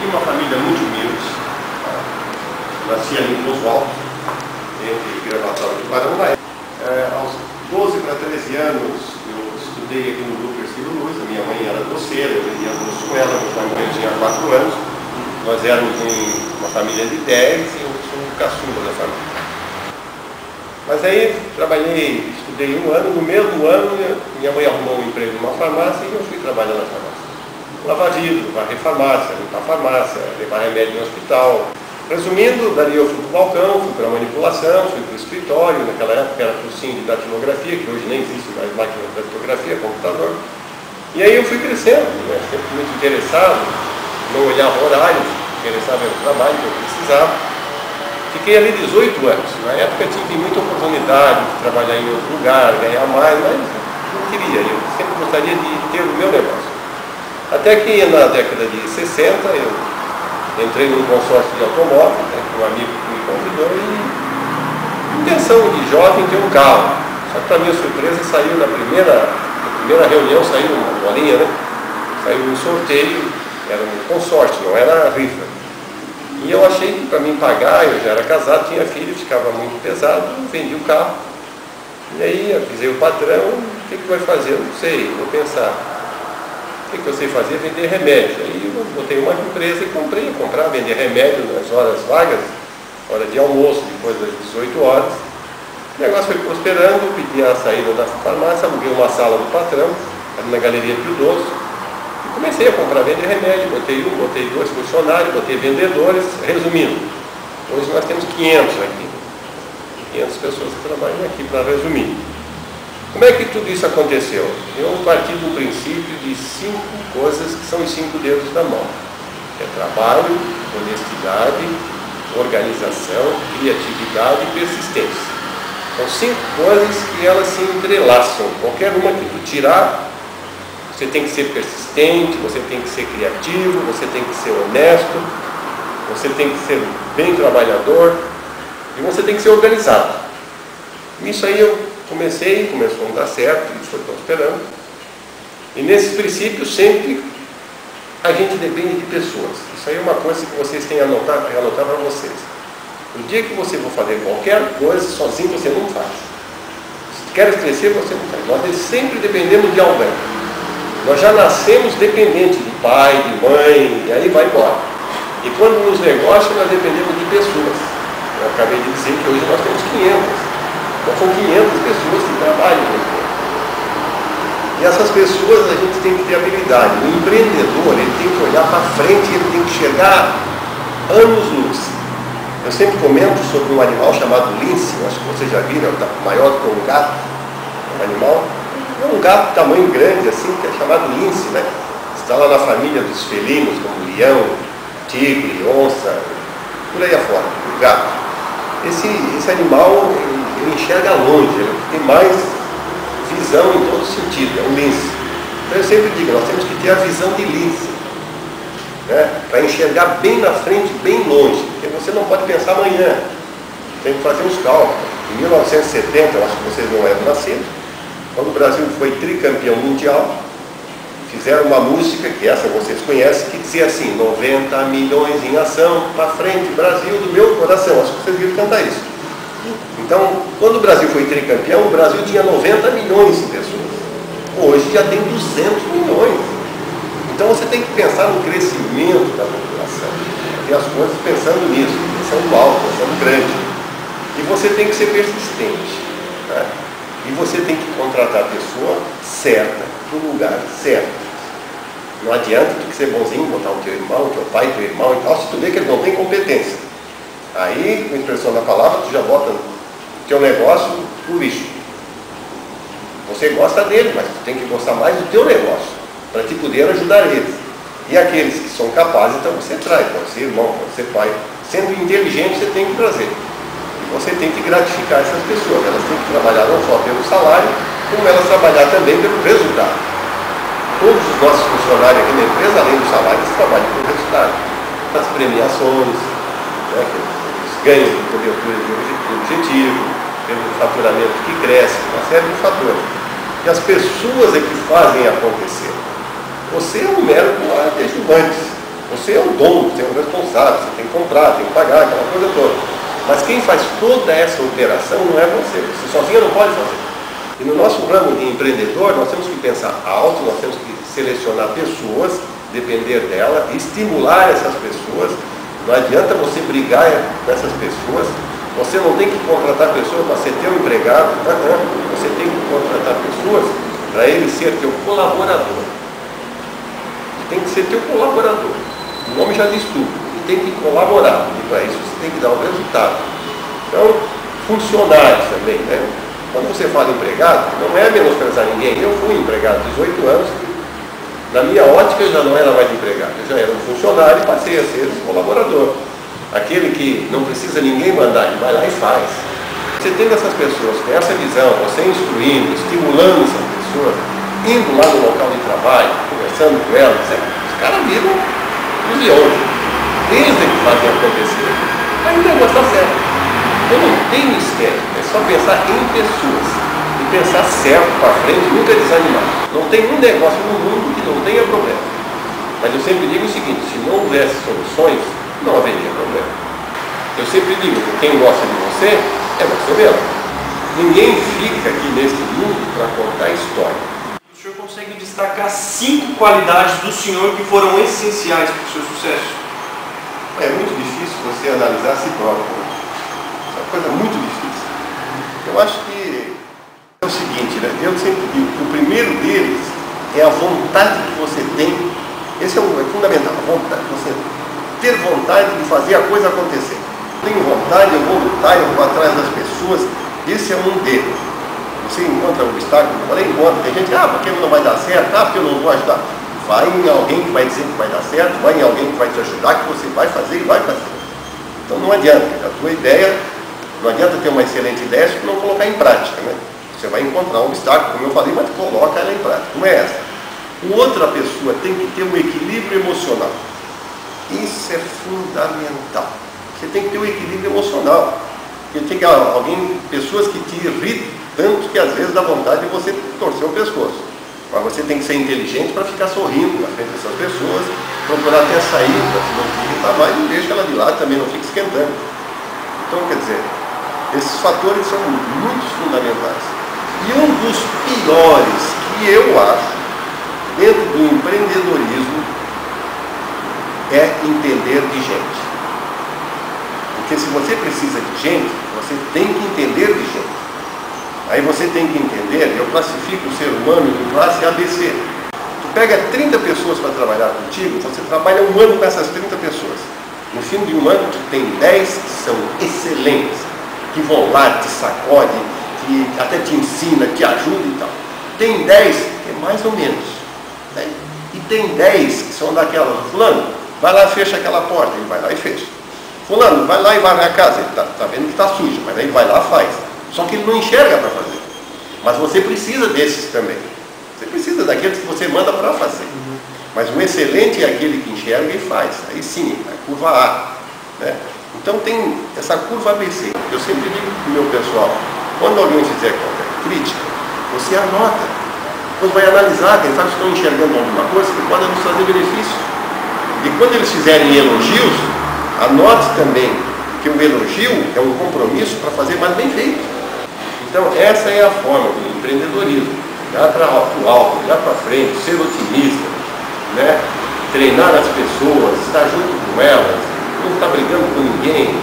uma família muito humilde. Nasci ali em Oswaldo, entre Gravatal e Paraná. Aos 12 para 13 anos, eu estudei aqui no Grupo Ercílio Luz. A minha mãe era doceira, eu vendia doce com ela, meu pai tinha 4 anos. Nós éramos uma família de 10 e eu sou o caçula da família. Mas aí trabalhei, estudei um ano, no mesmo ano minha mãe arrumou um emprego numa farmácia e eu fui trabalhar na farmácia. Lavar vidro, varrer farmácia, limpar farmácia, levar remédio no hospital. Resumindo, dali eu fui para o balcão, fui para a manipulação, fui para o escritório, naquela época era cursinho de datilografia, que hoje nem existe mais máquina de datilografia, computador. E aí eu fui crescendo, né? Sempre muito interessado, não olhava horários, interessava no trabalho que eu precisava. Fiquei ali 18 anos. Na época tive muita oportunidade de trabalhar em outro lugar, ganhar mais, mas não queria. Eu sempre gostaria de ter o meu negócio. Até que na década de 60 eu entrei num consórcio de automóvel, né, que um amigo me convidou, e intenção de jovem ter um carro. Só que para minha surpresa saiu na primeira reunião, saiu uma bolinha, né? Saiu um sorteio, era um consórcio, não era rifa. E eu achei que para mim pagar, eu já era casado, tinha filho, ficava muito pesado, vendi o carro. E aí avisei o patrão, o que vai fazer? Eu não sei, vou pensar. O que eu sei fazer? Vender remédio. Aí eu botei uma empresa e comprava, vender remédio nas horas vagas, hora de almoço, depois das 18 horas. O negócio foi prosperando, pedi a saída da farmácia, aluguei uma sala do patrão, ali na Galeria Pio Doce. Comecei a comprar, vender remédio, botei 2 funcionários, botei vendedores. Resumindo, hoje nós temos 500 aqui, 500 pessoas que trabalham aqui, para resumir. Como é que tudo isso aconteceu? Eu parti do princípio de 5 coisas que são os 5 dedos da mão. É trabalho, honestidade, organização, criatividade e persistência. São 5 coisas que elas se entrelaçam. Qualquer uma que tu tirar, você tem que ser persistente, você tem que ser criativo, você tem que ser honesto, você tem que ser bem trabalhador e você tem que ser organizado. Isso aí eu começou a dar certo, e foi prosperando. E nesses princípios sempre a gente depende de pessoas. Isso aí é uma coisa que vocês têm que anotar para vocês. O dia que você for fazer qualquer coisa, sozinho você não faz. Se quer crescer, você não faz. Nós sempre dependemos de alguém. Nós já nascemos dependentes de pai, de mãe, e aí vai embora. E quando nos negócios, nós dependemos de pessoas. Eu acabei de dizer que hoje nós temos 500. Então são 500 pessoas que trabalham no emprego. E essas pessoas a gente tem que ter habilidade. O empreendedor, ele tem que olhar para frente, ele tem que chegar anos-luz. Eu sempre comento sobre um animal chamado lince, acho que vocês já viram, é maior do que um gato, um animal. É um gato de tamanho grande, assim, que é chamado lince, né? Está lá na família dos felinos, como leão, tigre, onça, por aí afora, o gato. Esse animal, ele enxerga longe, ele tem mais visão em todo sentido, é um lince. Então eu sempre digo, nós temos que ter a visão de lince, né? Para enxergar bem na frente, bem longe, porque você não pode pensar amanhã, tem que fazer os cálculos. Em 1970, eu acho que vocês não eram nascidos, quando o Brasil foi tricampeão mundial, fizeram uma música, que essa vocês conhecem, que dizia assim: 90 milhões em ação, para frente, Brasil do meu coração. Acho que vocês viram cantar isso. Então, quando o Brasil foi tricampeão, o Brasil tinha 90 milhões de pessoas. Hoje já tem 200 milhões. Então você tem que pensar no crescimento da população, e as coisas pensando nisso, pensando alto, pensando grande. E você tem que ser persistente, né? E você tem que contratar a pessoa certa, no lugar certo. Não adianta tu que ser bonzinho, botar o teu irmão, teu pai, teu irmão e tal, se tu vê que ele não tem competência. Aí, com a expressão da palavra, tu já bota o teu negócio no lixo. Você gosta dele, mas tu tem que gostar mais do teu negócio, para te poder ajudar eles. E aqueles que são capazes, então você traz, pode ser irmão, pode ser pai. Sendo inteligente, você tem que trazer. Você tem que gratificar essas pessoas, elas têm que trabalhar não só pelo salário, como elas trabalhar também pelo resultado. Todos os nossos funcionários aqui na empresa, além do salário, eles trabalham pelo resultado. As premiações, né, que eles ganham de cobertura de objetivo, pelo faturamento que cresce, uma série de fatores. E as pessoas é que fazem acontecer. Você é um mero coadjuvante. Você é o dono, você é o responsável, você tem que comprar, tem que pagar, aquela coisa toda. Mas quem faz toda essa operação não é você. Você sozinho não pode fazer. E no nosso ramo de empreendedor, nós temos que pensar alto, nós temos que selecionar pessoas, depender dela, estimular essas pessoas. Não adianta você brigar com essas pessoas. Você não tem que contratar pessoas para ser teu empregado. Você tem que contratar pessoas para ele ser teu colaborador. Tem que ser teu colaborador. O nome já diz tudo. E tem que colaborar. E para isso você tem que dar um resultado. Então, funcionários também, né? Quando você fala empregado, não é menosprezar ninguém. Eu fui empregado 18 anos. Na minha ótica, eu já não era mais empregado. Eu já era um funcionário e passei a ser um colaborador. Aquele que não precisa ninguém mandar, ele vai lá e faz. Você tendo essas pessoas com essa visão, você instruindo, estimulando essas pessoas, indo lá no local de trabalho, conversando com elas, os caras viram os leões. Eles é que fazem acontecer. Aí o negócio está certo. Eu não tenho mistério, é só pensar em pessoas. E pensar certo para frente, nunca desanimar. Não tem um negócio no mundo que não tenha problema. Mas eu sempre digo o seguinte, se não houvesse soluções, não haveria problema. Eu sempre digo que quem gosta de você é você mesmo. Ninguém fica aqui neste mundo para contar história. O senhor consegue destacar 5 qualidades do senhor que foram essenciais para o seu sucesso? É muito difícil você analisar a si próprio. É uma coisa muito difícil. Eu acho que é o seguinte, né? Eu sempre digo que o primeiro deles é a vontade que você tem. Esse é fundamental, a vontade. Você ter vontade de fazer a coisa acontecer. Tenho vontade, eu vou lutar, eu vou atrás das pessoas. Esse é um deles. Você encontra um obstáculo, eu falei, encontra. Tem gente, porque não vai dar certo, porque eu não vou ajudar. Vai em alguém que vai dizer que vai dar certo, vai em alguém que vai te ajudar, que você vai fazer e vai fazer. Então não adianta, a tua ideia, não adianta ter uma excelente ideia se tu não colocar em prática, né? Você vai encontrar um obstáculo, como eu falei, mas coloca ela em prática. Não é essa. Outra pessoa tem que ter um equilíbrio emocional. Isso é fundamental. Você tem que ter um equilíbrio emocional. Porque tem pessoas que te irritam tanto que às vezes dá vontade de você torcer o pescoço. Mas você tem que ser inteligente para ficar sorrindo na frente dessas pessoas, procurar até sair, para se não te irritar mais, e deixa ela de lado também, não fica esquentando. Então, quer dizer, esses fatores são muito fundamentais. E um dos piores que eu acho dentro do empreendedorismo é entender de gente. Porque se você precisa de gente, você tem que entender de gente. Aí você tem que entender, eu classifico o ser humano em classe ABC. Tu pega 30 pessoas para trabalhar contigo, você trabalha um ano com essas 30 pessoas. No fim de um ano, tu tem 10 que são excelentes, que vão lá, te sacode, que até te ensina, te ajuda e tal. Tem 10 que é mais ou menos. Né? E tem 10 que são daquelas, fulano, vai lá e fecha aquela porta, ele vai lá e fecha. Fulano, vai lá e varre a casa, ele tá vendo que está suja, mas aí vai lá e faz. Só que ele não enxerga para fazer. Mas você precisa desses também. Você precisa daqueles que você manda para fazer. Mas o excelente é aquele que enxerga e faz. Aí sim, a curva A. Né? Então tem essa curva ABC. Eu sempre digo para o meu pessoal, quando alguém fizer qualquer crítica, você anota. Depois vai analisar, quem sabe se estão enxergando alguma coisa que pode nos trazer benefício. E quando eles fizerem elogios, anote também que o elogio é um compromisso para fazer mais bem feito. Então, essa é a forma do empreendedorismo. Olhar para o alto, olhar para frente, ser otimista, né? Treinar as pessoas, estar junto com elas, não estar brigando com ninguém,